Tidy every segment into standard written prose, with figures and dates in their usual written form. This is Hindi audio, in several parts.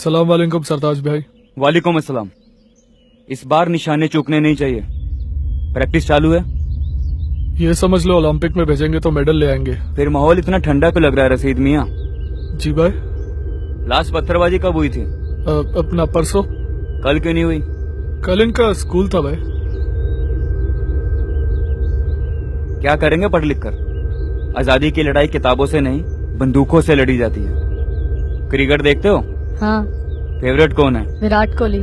सलाम वालेकुम सरताज भाई। वालेकुम अस्सलाम। इस बार निशाने चूकने नहीं चाहिए। प्रैक्टिस चालू है। ये समझ लो ओलंपिक में भेजेंगे तो मेडल ले आएंगे। फिर माहौल इतना ठंडा क्यों लग रहा है रसीद मियाँ? जी भाई। लास्ट पत्थरबाजी कब हुई थी? अपना परसों। कल क्यों नहीं हुई? कल इनका स्कूल था भाई। क्या करेंगे पढ़ लिख कर? आजादी की लड़ाई किताबों से नहीं बंदूकों से लड़ी जाती है। क्रिकेट देखते हो? हाँ। फेवरेट कौन है? विराट कोहली।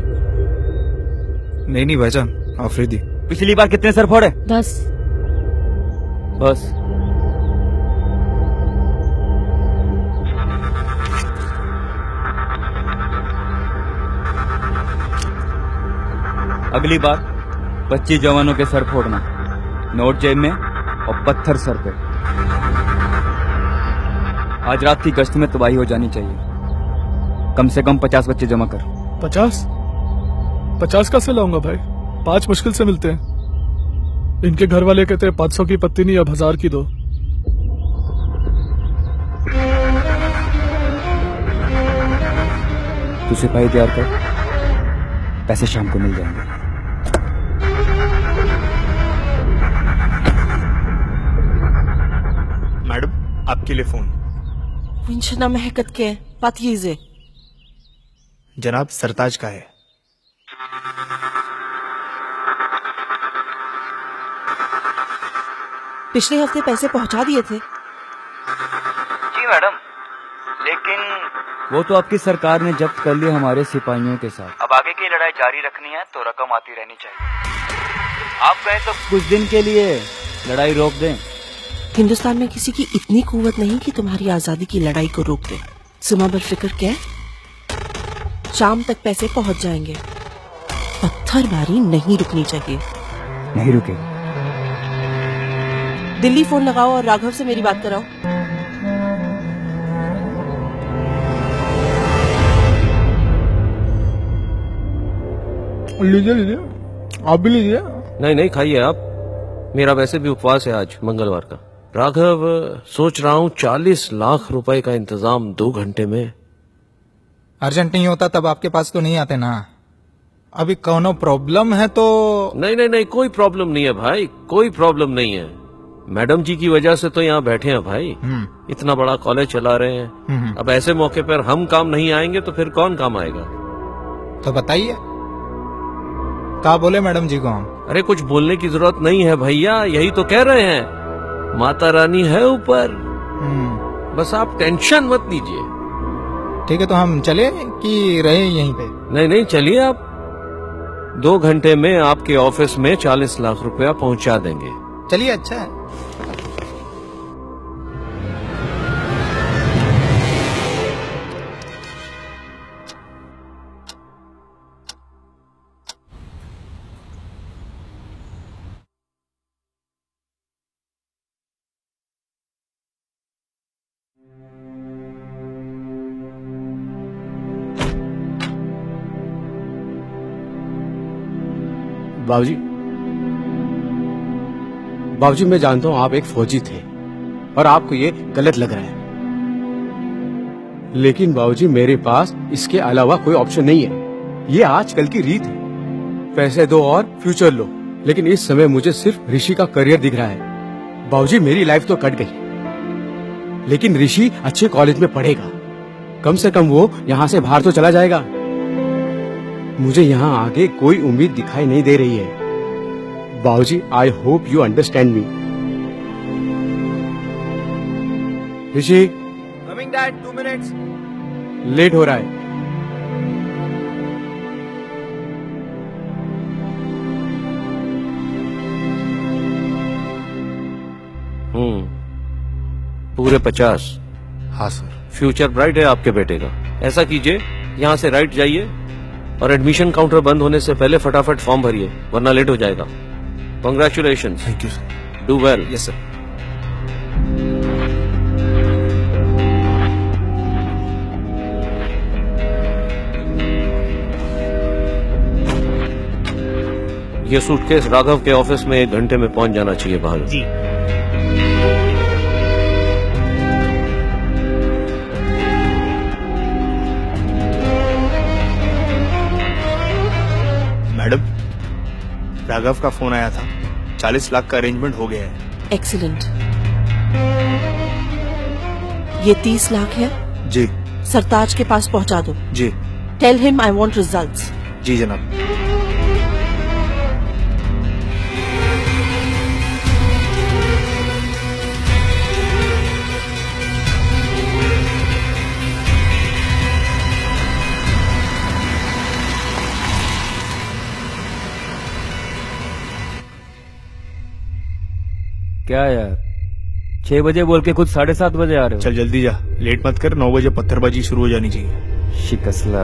नहीं भाईजान, आफरीदी। पिछली बार कितने सर फोड़े? 10। बस। अगली बार 25 जवानों के सर फोड़ना, नोट जेब में और पत्थर सर पे। आज रात की गश्त में तबाही हो जानी चाहिए। कम से कम 50 बच्चे जमा कर। 50 कैसे लाऊंगा भाई? 5 मुश्किल से मिलते हैं। इनके घर वाले कहते हैं 500 की पत्ती नहीं, अब 1000 की दो। तू सिपाही तैयार कर, पैसे शाम को मिल जाएंगे। मैडम, आपके लिए फोन। Winchana महकत के पातीजे जनाब सरताज का है। पिछले हफ्ते पैसे पहुंचा दिए थे। जी मैडम, लेकिन वो तो आपकी सरकार ने जब्त कर लिया हमारे सिपाहियों के साथ। अब आगे की लड़ाई जारी रखनी है तो रकम आती रहनी चाहिए। आप कहें तो कुछ दिन के लिए लड़ाई रोक दें। हिंदुस्तान में किसी की इतनी कुव्वत नहीं कि तुम्हारी आजादी की लड़ाई को रोक दे। सुमा फिक्र क्या? शाम तक पैसे पहुंच जाएंगे। पत्थरबारी नहीं रुकनी चाहिए। नहीं रुकेगी। दिल्ली फोन लगाओ और राघव से मेरी बात कराओ। लीजिए, आप भी लीजिए। नहीं खाइए आप, मेरा वैसे भी उपवास है आज मंगलवार का। राघव, सोच रहा हूँ 40 लाख रुपए का इंतजाम 2 घंटे में। अर्जेंट नहीं होता तब आपके पास तो नहीं आते ना। अभी कोनो प्रॉब्लम है तो? नहीं, कोई प्रॉब्लम नहीं है भाई, कोई प्रॉब्लम नहीं है। मैडम जी की वजह से तो यहाँ बैठे हैं भाई। इतना बड़ा कॉलेज चला रहे हैं। अब ऐसे मौके पर हम काम नहीं आएंगे तो फिर कौन काम आएगा? तो बताइए, क्या बोले मैडम जी को हम? अरे कुछ बोलने की जरूरत नहीं है भैया, यही तो कह रहे हैं, माता रानी है ऊपर। बस आप टेंशन मत लीजिए। ठीक है, तो हम चले कि रहे यहीं पे? नहीं, चलिए आप। 2 घंटे में आपके ऑफिस में 40 लाख रुपया पहुंचा देंगे। चलिए, अच्छा है। बाबूजी, मैं जानता हूं आप एक फौजी थे और आपको ये गलत लग रहा है, लेकिन बाबूजी मेरे पास इसके अलावा कोई ऑप्शन नहीं है। ये आजकल की रीत है, पैसे दो और फ्यूचर लो, लेकिन इस समय मुझे सिर्फ ऋषि का करियर दिख रहा है। बाबूजी मेरी लाइफ तो कट गई, लेकिन ऋषि अच्छे कॉलेज में पढ़ेगा, कम से कम वो यहाँ से बाहर तो चला जाएगा। मुझे यहाँ आगे कोई उम्मीद दिखाई नहीं दे रही है। Babuji, I hope you understand me. Rishi, coming dad, 2 minutes. Late हो रहा है। पूरे 50। हाँ सर। फ्यूचर ब्राइट है आपके बेटे का। ऐसा कीजिए, यहाँ से राइट जाइए और एडमिशन काउंटर बंद होने से पहले फटाफट फॉर्म भरिए, वरना लेट हो जाएगा। Congratulations. Thank you sir. Do well. Yes sir. ये सूटकेस राघव के ऑफिस में 1 घंटे में पहुंच जाना चाहिए बाहर। जी। राघव का फोन आया था, 40 लाख का अरेंजमेंट हो गया है। एक्सीलेंट। ये 30 लाख है, जी सरताज के पास पहुंचा दो। जी tell him I want results. जी जनाब। क्या यार, 6 बजे बोल के खुद 7:30 बजे आ रहे हो। चल जल्दी जा, लेट मत कर। 9 बजे पत्थरबाजी शुरू हो जानी चाहिए। शिकसला।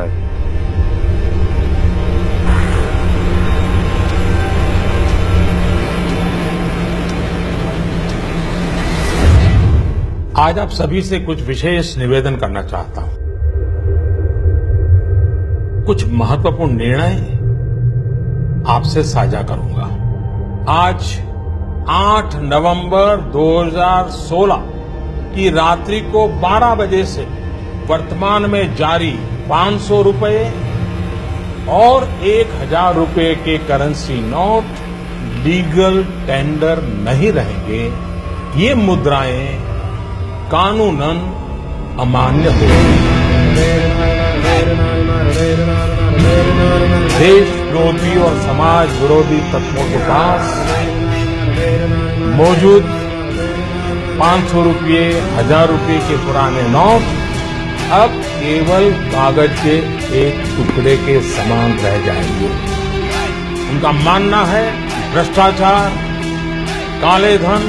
आज आप सभी से कुछ विशेष निवेदन करना चाहता हूं। कुछ महत्वपूर्ण निर्णय आपसे साझा करूंगा। आज 8 नवंबर 2016 की रात्रि को 12 बजे से वर्तमान में जारी 500 रुपए और 1000 रुपए के करेंसी नोट लीगल टेंडर नहीं रहेंगे। ये मुद्राएं कानूनन अमान्य होगी। देश विरोधी और समाज विरोधी तत्वों के पास मौजूद 500 रुपये, 1000 रुपये के पुराने नोट अब केवल कागज के एक टुकड़े के समान रह जाएंगे। उनका मानना है भ्रष्टाचार, काले धन,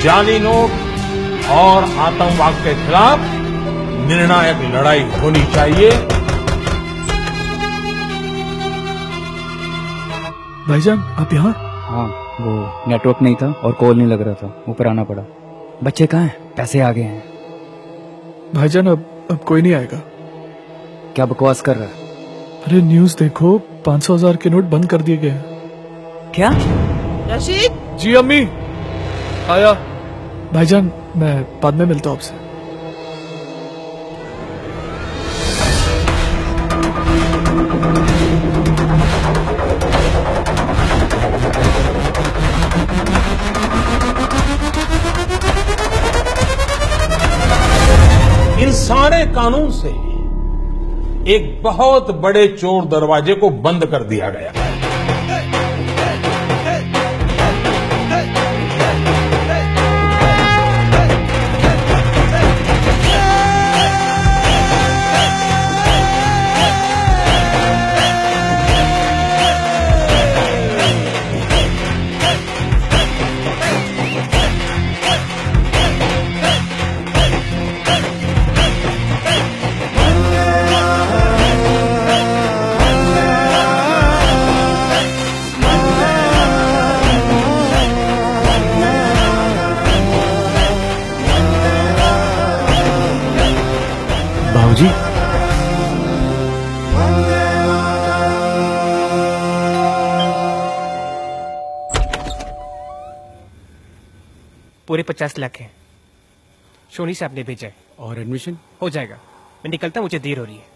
जाली नोट और आतंकवाद के खिलाफ निर्णायक लड़ाई होनी चाहिए। भाईजान आप यहाँ? हाँ, वो नेटवर्क नहीं था और कॉल नहीं लग रहा था, ऊपर आना पड़ा। बच्चे कहाँ हैं? पैसे आ गए हैं। भाईजान अब कोई नहीं आएगा। क्या बकवास कर रहा है? अरे न्यूज देखो, 500,000 के नोट बंद कर दिए गए हैं। क्या? रशीद, जी अम्मी आया। भाईजान मैं बाद में मिलता हूँ आपसे। इन सारे कानून से एक बहुत बड़े चोर दरवाजे को बंद कर दिया गया है। बाबूजी, पूरे 50 लाख हैं। सोनी से आपने भेजा है। और एडमिशन? हो जाएगा। मैं निकलता हूं, मुझे देर हो रही है।